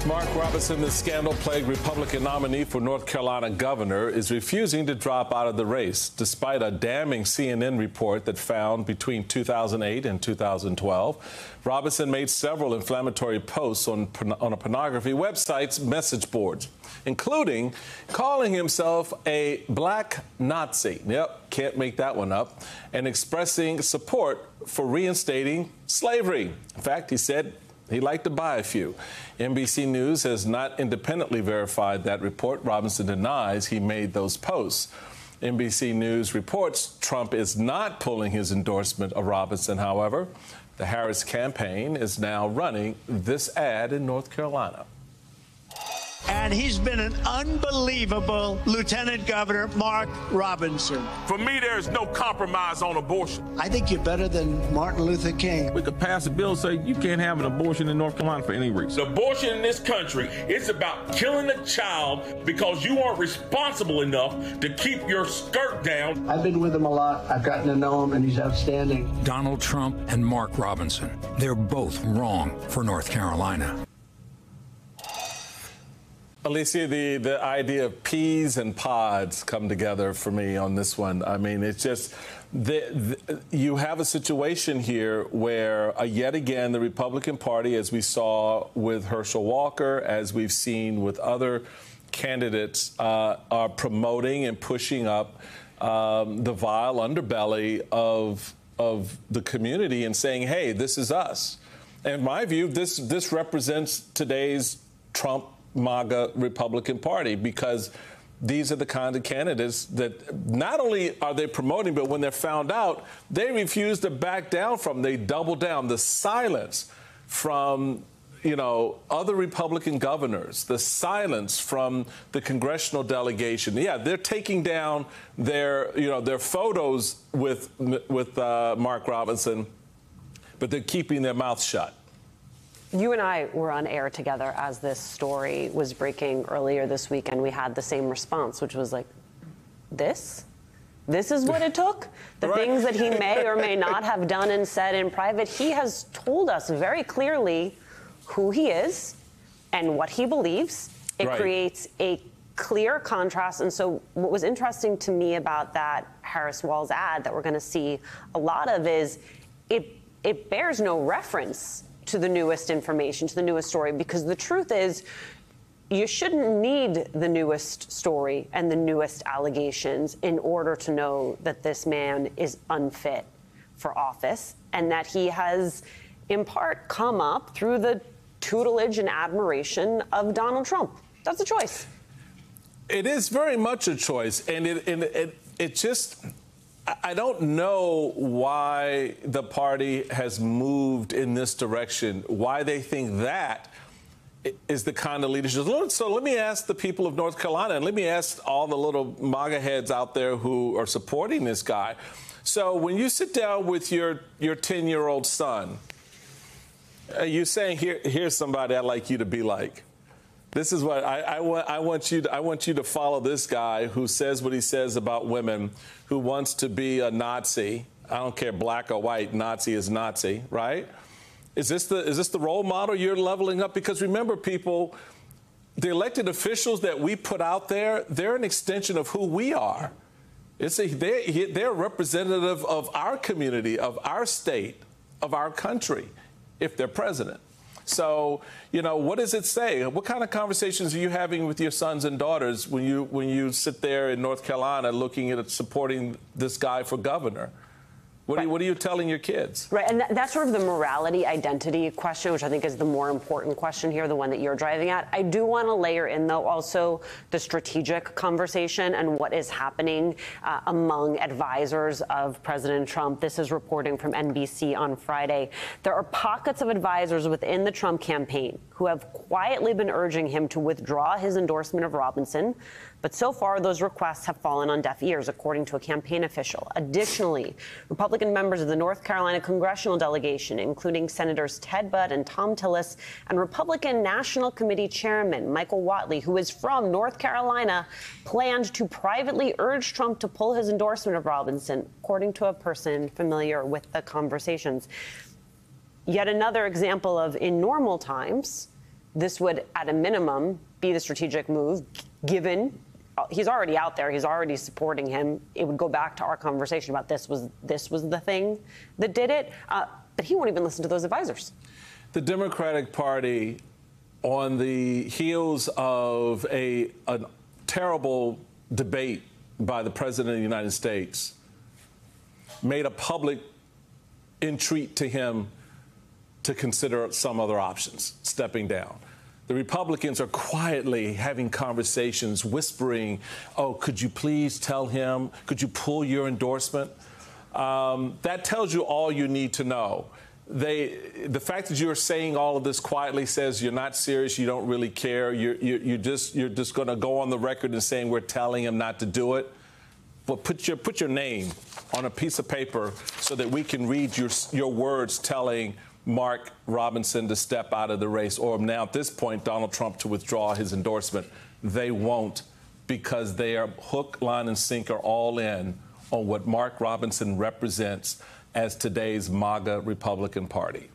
Mark Robinson, the scandal-plagued Republican nominee for North Carolina governor, is refusing to drop out of the race, despite a damning CNN report that found between 2008 and 2012, Robinson made several inflammatory posts on a pornography website's message boards, including calling himself a black Nazi. Yep, can't make that one up. And expressing support for reinstating slavery. In fact, he said he'd like to buy a few. NBC News has not independently verified that report. Robinson denies he made those posts. NBC News reports Trump is not pulling his endorsement of Robinson, however. The Harris campaign is now running this ad in North Carolina. And he's been an unbelievable Lieutenant Governor, Mark Robinson. For me, there is no compromise on abortion. I think you're better than Martin Luther King. We could pass a bill saying you can't have an abortion in North Carolina for any reason. The abortion in this country, it's about killing a child because you aren't responsible enough to keep your skirt down. I've been with him a lot. I've gotten to know him, and he's outstanding. Donald Trump and Mark Robinson. They're both wrong for North Carolina. Alicia, the idea of peas and pods come together for me on this one. I mean, it's just you have a situation here where yet again the Republican Party, as we saw with Herschel Walker, as we've seen with other candidates, are promoting and pushing up the vile underbelly of the community and saying, hey, this is us. And in my view, this represents today's Trump MAGA Republican Party, because these are the kind of candidates that not only are they promoting, but when they're found out, they refuse to back down from. They double down. The silence from, other Republican governors, the silence from the congressional delegation. Yeah, they're taking down their photos with Mark Robinson, but they're keeping their mouths shut. You and I were on air together as this story was breaking earlier this week, and we had the same response, which was like, this is what it took? The right. Things that he may or may not have done and said in private. He has told us very clearly who he is and what he believes. It right. creates a clear contrast. And so what was interesting to me about that Harris Walls ad that we're going to see a lot of is it bears no reference to the newest information, to the newest story, because the truth is you shouldn't need the newest story and the newest allegations in order to know that this man is unfit for office and that he has, in part, come up through the tutelage and admiration of Donald Trump. That's a choice. It is very much a choice, and it just... I don't know why the party has moved in this direction, why they think that is the kind of leadership. So let me ask the people of North Carolina, and let me ask all the little MAGA heads out there who are supporting this guy. So when you sit down with your 10-year-old son, you're saying, here's somebody I'd like you to be like. This is what I want you to follow this guy who says what he says about women, who wants to be a Nazi. I don't care, black or white, Nazi is Nazi, right? Is this the role model you're leveling up? Because remember, people, the elected officials that we put out there, they're an extension of who we are. They're representative of our community, of our state, of our country, if they're president. So, what does it say? What kind of conversations are you having with your sons and daughters when you sit there in North Carolina looking at supporting this guy for governor? What are you telling your kids? Right, and that's sort of the morality identity question, which I think is the more important question here, the one that you're driving at. I do want to layer in, though, also the strategic conversation and what is happening among advisors of President Trump. This is reporting from NBC on Friday. There are pockets of advisors within the Trump campaign who have quietly been urging him to withdraw his endorsement of Robinson. But so far, those requests have fallen on deaf ears, according to a campaign official. Additionally, Republican members of the North Carolina congressional delegation, including Senators Ted Budd and Thom Tillis, and Republican National Committee Chairman Michael Whatley, who is from North Carolina, planned to privately urge Trump to pull his endorsement of Robinson, according to a person familiar with the conversations. Yet another example of, in normal times, this would, at a minimum, be the strategic move, given he's already out there, he's already supporting him. It would go back to our conversation about this was the thing that did it. But he won't even listen to those advisors. The Democratic Party, on the heels of a terrible debate by the President of the United States, made a public entreat to him to consider some other options, stepping down. The Republicans are quietly having conversations, whispering, oh, could you please tell him, could you pull your endorsement? That tells you all you need to know. The fact that you're saying all of this quietly says you're not serious, you don't really care, you're just going to go on the record and saying we're telling him not to do it. But put your name on a piece of paper so that we can read your words telling Mark Robinson to step out of the race, or now at this point Donald Trump to withdraw his endorsement. They won't, because they are hook, line, and sinker all in on what Mark Robinson represents as today's MAGA Republican Party.